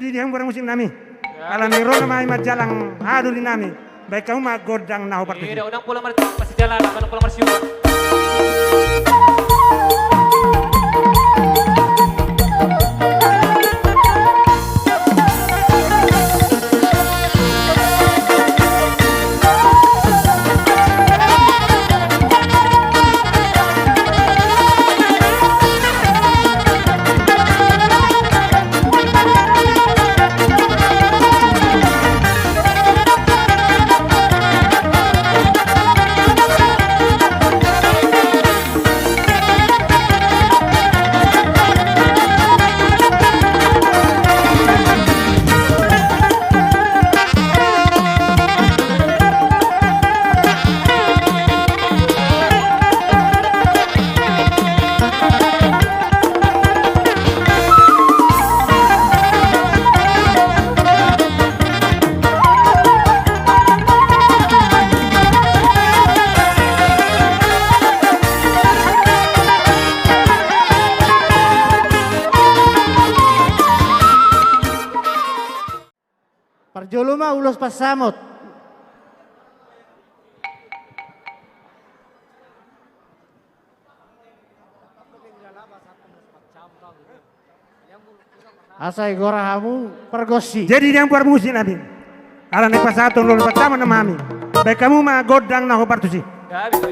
Jadi dia barang musim nami. Kalau nero nama imat jalang hadu di nami. Baik kamu mah godang nahu partai. Iya, udang pulang masih jalan, kan pulang marsiu. Parjoluma ulos pasamot. Asai gorahamu pergosi. Jadi dia buat musim nabi. Ala nek pasatun lolo pertama nama ami. Baik kamu mah godang nahu partai. Ya, bisa.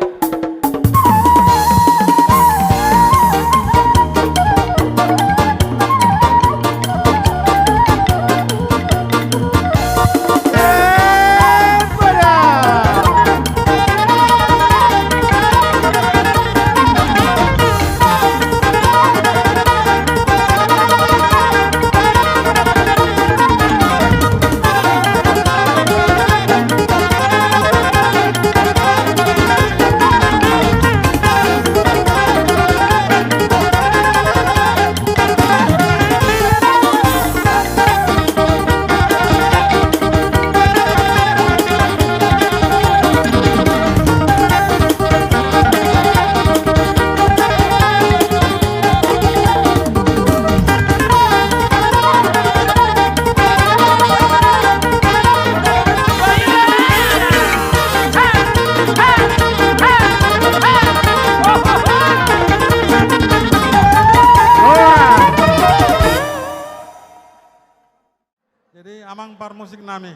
Jadi amang par musik nami.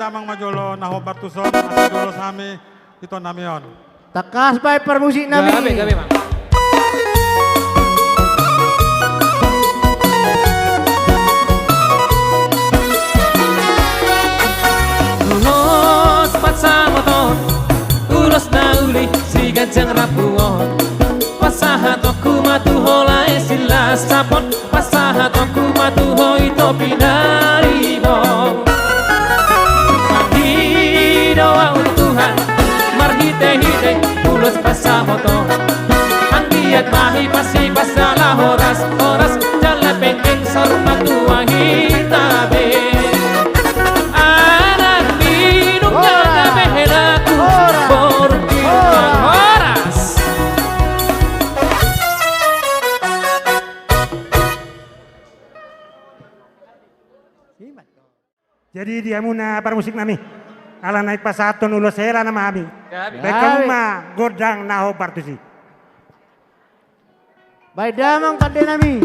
Damang majolo naho bartuson asa jolo sami ito namion. Takas bay permusik nami. Gabi, Mang. Ulos patsamoton, ulos na uli si ganjang rapuon. Pasahatok matuhola sila sapon, pasahatok matuho ito pinarimo. Doa untuk Tuhan, marhite-hite ulos pasamoton. Ang diat mahi pasi pasalah horas jala pengeng sarma tua hitabe. Anak minum jala behelaku por horas. Jadi dia muna para musik nami. Ala naik pasatun ulos hera nama ami. Gabi. Baik kamu mah godang nahu partai. Bay damang kade nami.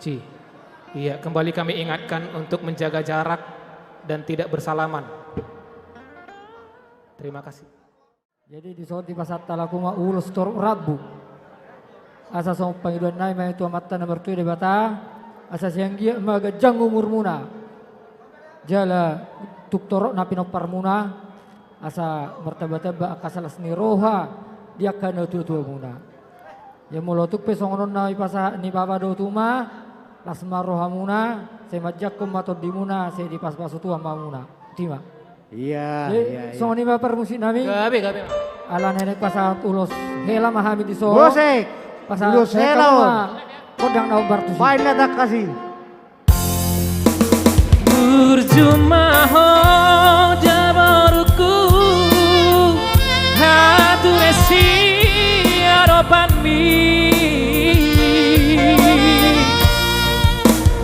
Ci, iya kembali kami ingatkan untuk menjaga jarak dan tidak bersalaman. Terima kasih. Jadi di saat di pasar talaku ma ulus tor rabu. Asa song panggilan nai mai tua mata nomor 2 de bata. Asa siang gia maga jang umur muna. Jala tuk torok napi no parmuna. Asa martaba-taba akasalas ni roha dia kana tua muna. Ya molotuk pe songonon na ipasa ni baba do tuma lasma roha muna se majakum matod di muna se di pas pasu tua mamuna. Tima. Iya, Songon ni ba permusik nami? Gabe. Ala nenek pasat ulos hela mahami di so. Bosek, Pasat ulos hela on. Kodang na ubar tu. Fine na tak kasih. Berjumah ho jabaruku haturesi aropanmi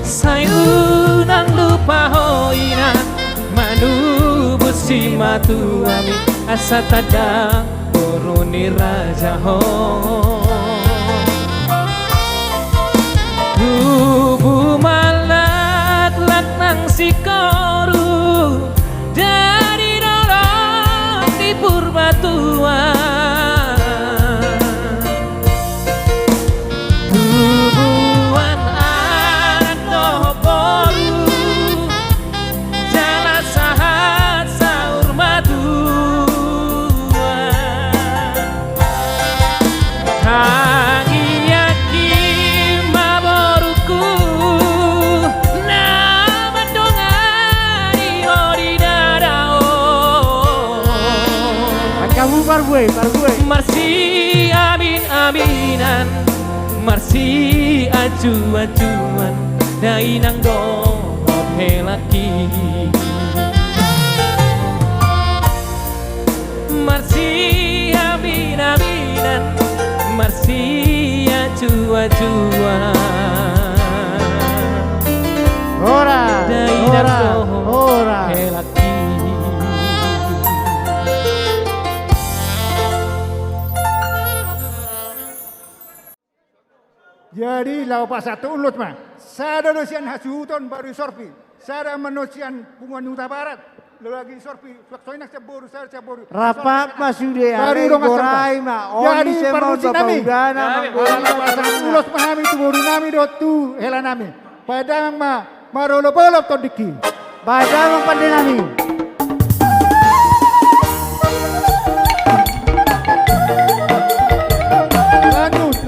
sayunang lupa hoina manu busi matu ami asa tada buruni raja ho Kubu malak lak nang sikoru dari dorong di purbatuan Tubuhan anak dohoboru jala sahat saur maduan Parbuai. Marsi amin aminan Marsi acuan dainang dohop helaki Marsi amin aminan Marsi acuan Ora, dainang dohop ora. helaki Jadi lau pasatu ulut mah. Sada dosian hasuton baru sorpi. Sada manosian bunga nuta barat. Lalu lagi sorpi. Soinak caboru, sada caboru. Rapat masude Baru are dong gorai ma. Jadi Oni semau permusik bapak nami. udana Lau pasatu ulut mah nami tu boru nami dotu hela nami. Padang mah marolo-bolop todiki. Badang pandai nami. Lanjut.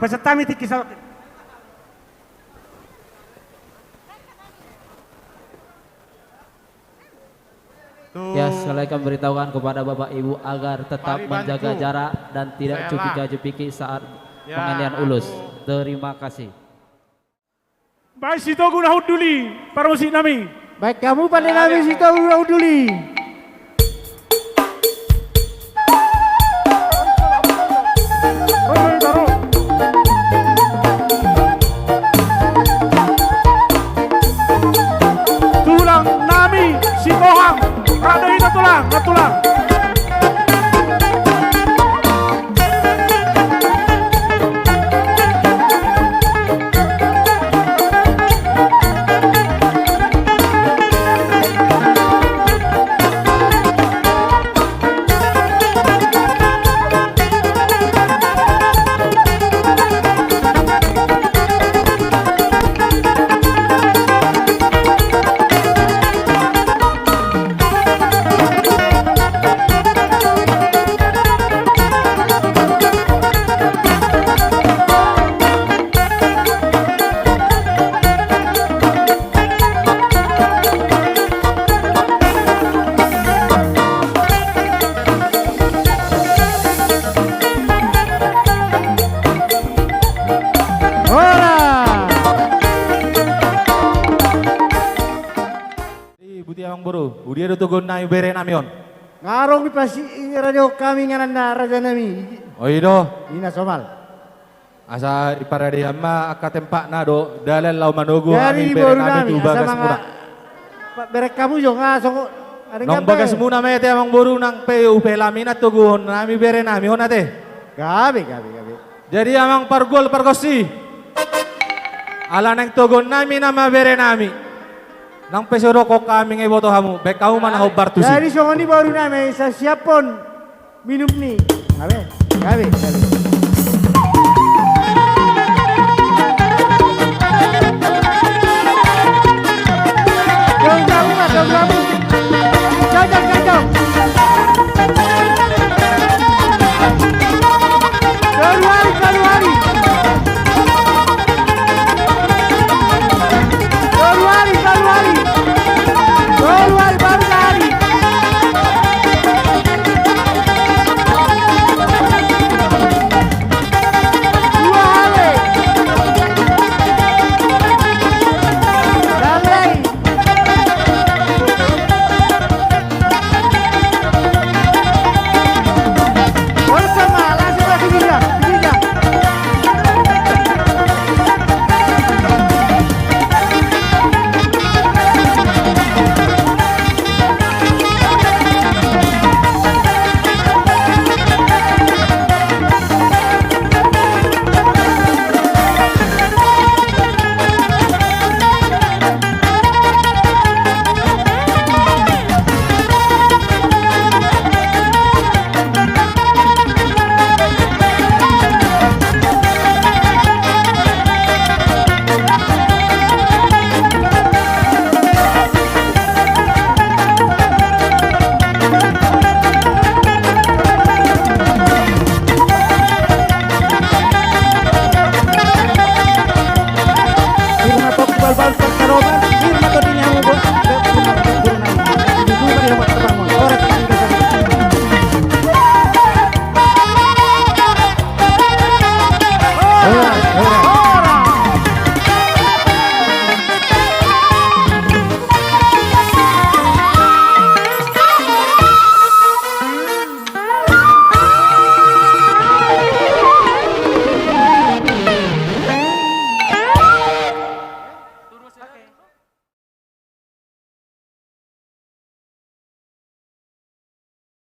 peserta miti kisah. Ya, sekali kami beritahukan kepada Bapak Ibu agar tetap Mari menjaga bantu. jarak dan tidak Saya cupika-cupiki saat Ya, pengalian bantu. ulus. Terima kasih. Baik situ guna huduli para musik nami. Baik kamu pandai nami situ uduli. Tulang nami si Kohang. Rada ina tulang, na tulang. Ora. Buti Amang Boru, udia do tugon na ibere namion. Ngarong di pasi radio kami nganan na raja nami. Oido, Ina somal. asa iparade amma akatempak na do dalal lau manogo Dari ami di bere baru nami nami tu asa bagas mga muna. berek kamu jo ngasong ada Nong bagas muna mete Amang Boru nang PU pelamina tugon nami bere nami honate. Gabi. Jadi Amang pargol pargosi. Ala nang tugon nami nama bere nami. Nang pesoro ko kami ngay boto hamu, bek kamu mana hobar tusi. Dari songon di baru nami sa siapon minum ni. Gabi. Jom kamu. Jajan